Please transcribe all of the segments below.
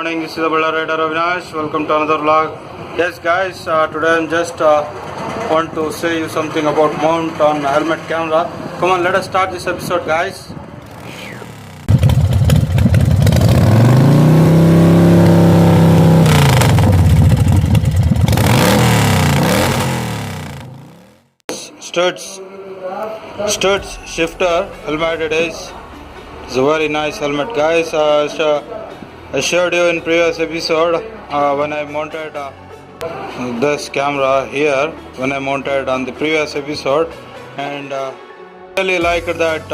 morning. This is the Ballari Avinash. Welcome to another vlog. Yes, guys. Today I'm just want to say you something about mount on helmet camera. Come on, let us start this episode, guys. Studs shifter helmet it is. It's a very nice helmet, guys. I showed you in previous episode when I mounted this camera here. When I mounted on the previous episode, and really liked that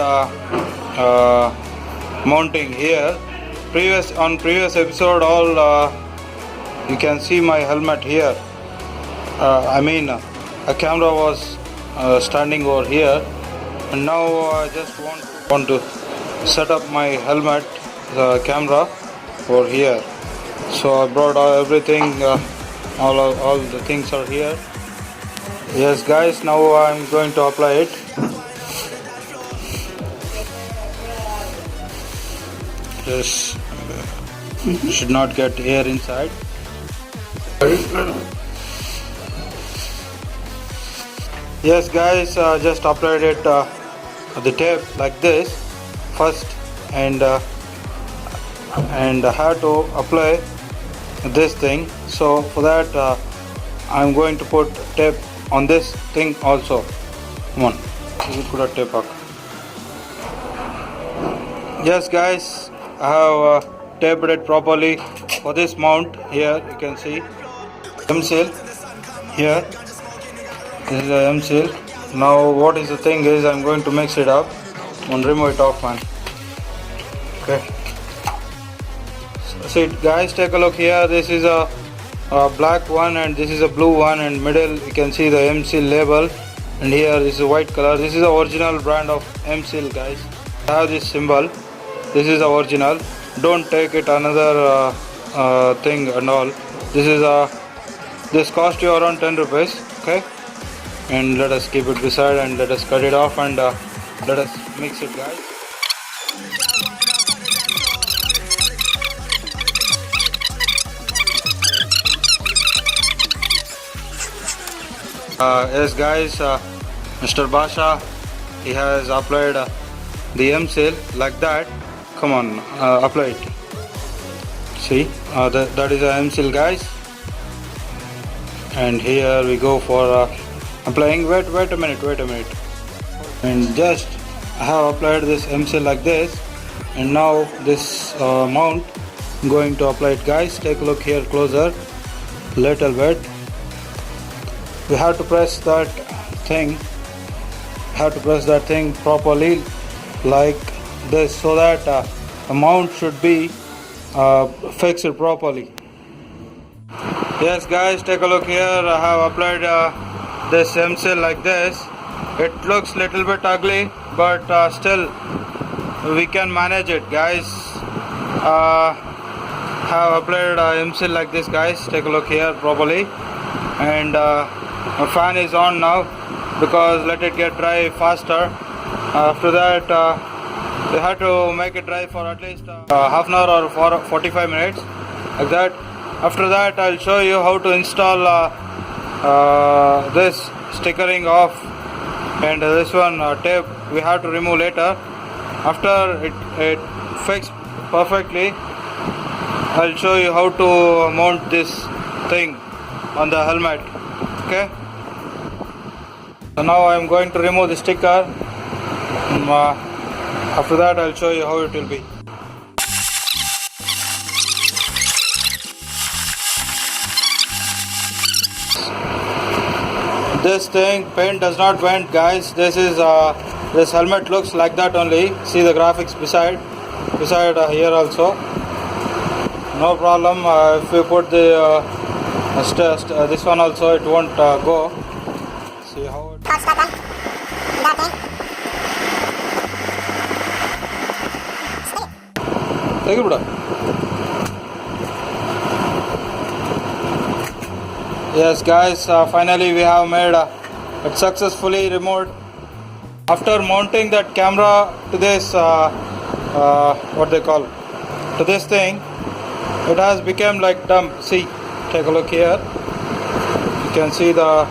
mounting here. Previous episode, all you can see my helmet here. A camera was standing over here, and now I just want to set up my helmet camera over here. So I brought everything, all the things are here. Yes, guys, now I'm going to apply it. This should not get air inside. Yes, guys, just applied it the tape like this first, and I have to apply this thing. So for that I'm going to put tape on this thing also. Come on, you put a tape up. Yes, guys, I have taped it properly for this mount. Here you can see M seal here. This is a M seal. Now what is the thing is, I'm going to mix it up and remove it off, man. Okay. See, guys, take a look here. This is a black one and this is a blue one, and middle you can see the M seal label, and here is a white color. This is the original brand of M seal, guys. I have this symbol. This is the original. Don't take it another thing and all. This cost you around 10 rupees. Okay. And let us keep it beside and let us cut it off and let us mix it, guys. Yes, guys, Mr. Basha, he has applied the M seal like that. Come on, apply it. See, that is a M seal, guys. And here we go for applying. Wait a minute, and just I have applied this M seal like this, and now this mount I'm going to apply it, guys. Take a look here closer, little bit. We have to press that thing properly like this, so that the mount should be fixed properly. Yes, guys, take a look here. I have applied this M seal like this. It looks little bit ugly, but still we can manage it, guys. Have applied M seal like this, guys. Take a look here properly, and my fan is on now because let it get dry faster. After that we have to make it dry for at least half an hour or 45 minutes, like that. After that I'll show you how to install this stickering off, and this one tape we have to remove later. After it fixed perfectly, I'll show you how to mount this thing on the helmet. Okay, so now I'm going to remove the sticker. After that I'll show you how it will be. This thing, paint does not went, guys. This helmet looks like that only. See the graphics beside here also. No problem. If you put the this one also, it won't go. See how it. Take it, bro. Yes, guys, finally we have made it successfully removed. After mounting that camera to this what they call, to this thing, It has become like dump. See, take a look here. You can see the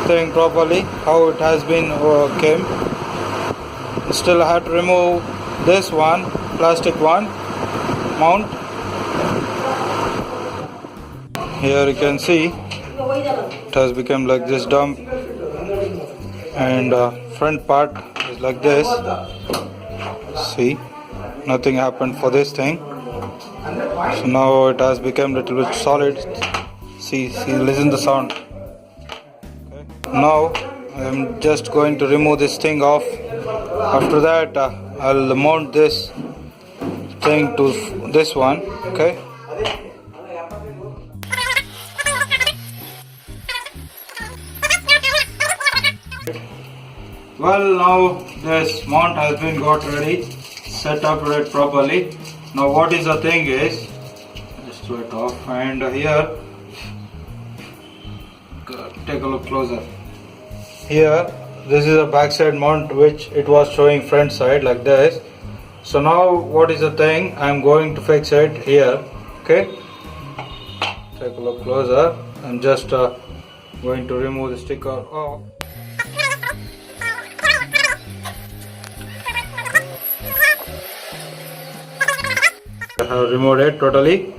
thing properly how it has been came. Still I had to remove this one plastic one mount. Here you can see it has become like this dump, and front part is like this. See, nothing happened for this thing. So now it has become little bit solid. See, listen the sound. Okay. Now I am just going to remove this thing off. After that I'll mount this thing to this one. Okay. Well, now this mount has been got ready, set up it properly. Now what is the thing is, just throw it off, and here, take a look closer. Here, this is a backside mount which it was showing front side like this. So now what is the thing, I am going to fix it here. Okay, take a look closer. I am just going to remove the sticker off. I have removed it totally,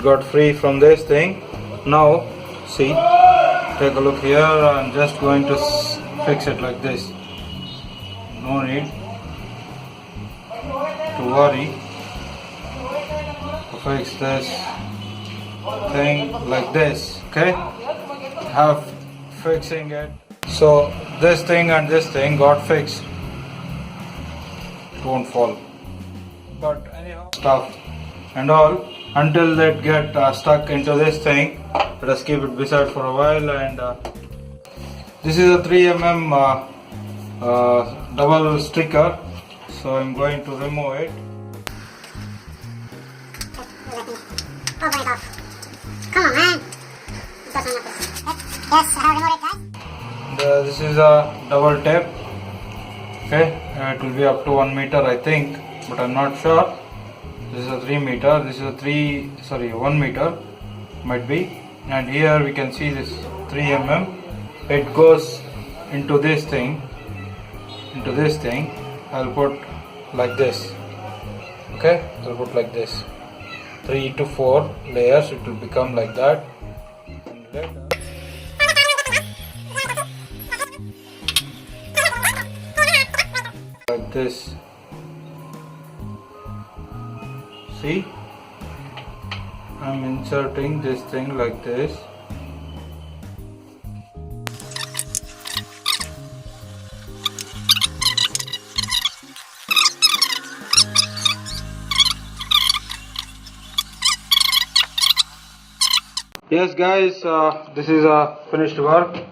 got free from this thing. Now see, take a look here. I'm just going to fix it like this. No need to worry to fix this thing like this. Okay, have fixing it. So this thing and this thing got fixed. It won't fall. But anyhow, stuff and all, until they get stuck into this thing, let us keep it beside for a while. And this is a 3mm double sticker, so I'm going to remove it. Open it off. Come on, man. Yes, I have removed it, guys. This is a double tape. Okay, it will be up to 1 meter, I think, but I'm not sure. This is a 3 meter. This is a 1 meter, might be. And here we can see this 3mm. It goes into this thing. I'll put like this. Okay, I'll put like this. 3 to 4 layers. It will become like that. And later, like this. See, I'm inserting this thing like this. Yes guys, this is a finished work.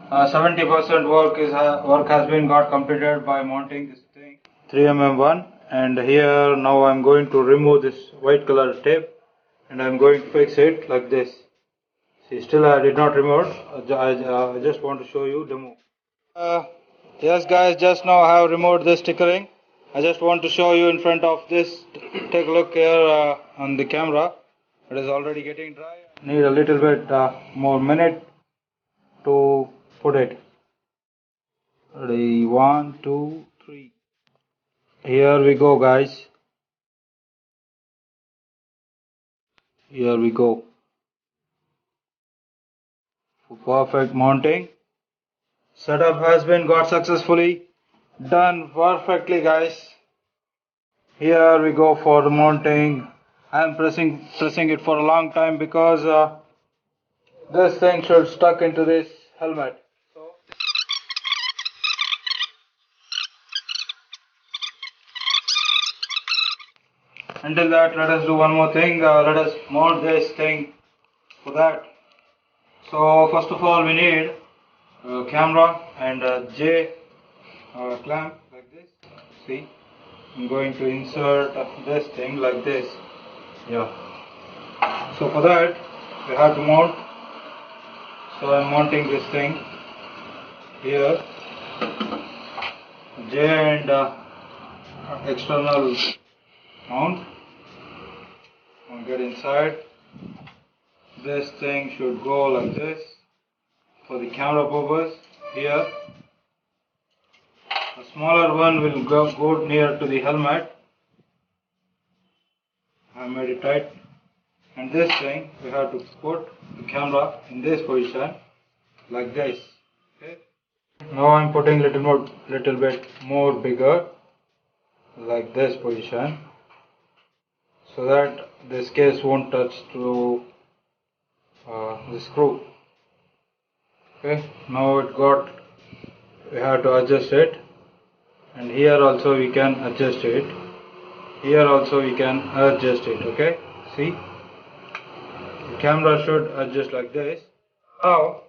70% work has been got completed by mounting this thing 3mm one. And here now I'm going to remove this white color tape, and I'm going to fix it like this. See, still I did not remove it. I just want to show you demo. Yes guys, just now I have removed this stickering. I just want to show you in front of this. Take a look here on the camera. It is already getting dry. Need a little bit more minute to put it. Ready, 1, 2, 3. Here we go guys. Here we go. For perfect mounting. Setup has been got successfully done perfectly guys. Here we go for the mounting. I am pressing it for a long time because this thing should stuck into this helmet. So until that, let us do one more thing. Let us mount this thing for that. So first of all, we need a camera and a J clamp like this. See, I'm going to insert this thing like this. Yeah. So for that, we have to mount. So I'm mounting this thing here. J and external mount. I'll get inside. This thing should go like this for the camera purpose. Here, a smaller one will go near to the helmet. I made it tight. And this thing, we have to put the camera in this position, like this. Okay. Now I'm putting little bit more bigger, like this position, so that this case won't touch to the screw. Okay. Now we have to adjust it, and here also we can adjust it. Here also we can adjust it. Okay. See. The camera should adjust like this. Now,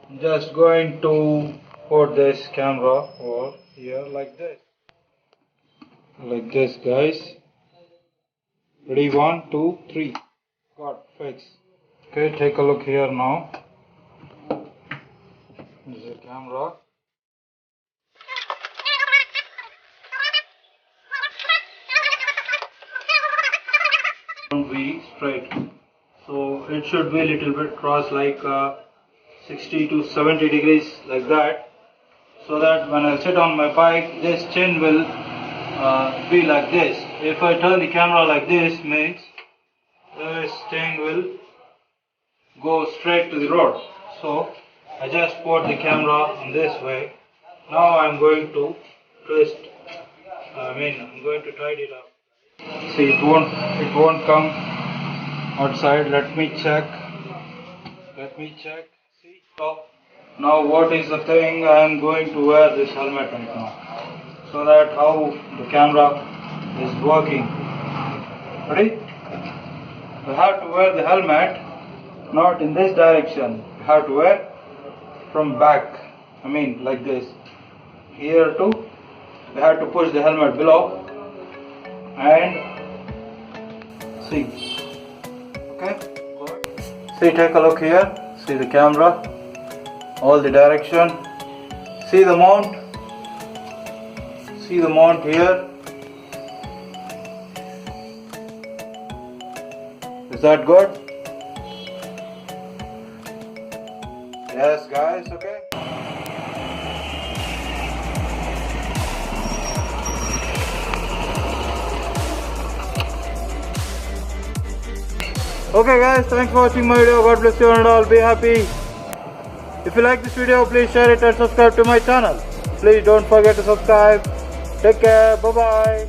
I'm just going to put this camera over here like this. Like this, guys. Ready? 1, 2, 3. Got fixed. Okay, take a look here now. This is the camera. Won't be straight. So it should be a little bit cross, like 60 to 70 degrees, like that, so that when I sit on my bike, this chin will be like this. If I turn the camera like this, means this thing will go straight to the road. So I just put the camera in this way. Now I'm going to twist. I'm going to tidy it up. See, it won't come outside. Let me check. See. So now what is the thing? I am going to wear this helmet right now, so that how the camera is working. Ready? You have to wear the helmet not in this direction. You have to wear from back. Like this. Here too. You have to push the helmet below and see. Okay. See, take a look here. See the camera, all the direction. See the mount. See the mount here. Is that good? Yes, guys. Okay. Okay guys, thanks for watching my video. God bless you and all. Be happy. If you like this video, please share it and subscribe to my channel. Please don't forget to subscribe. Take care. Bye bye.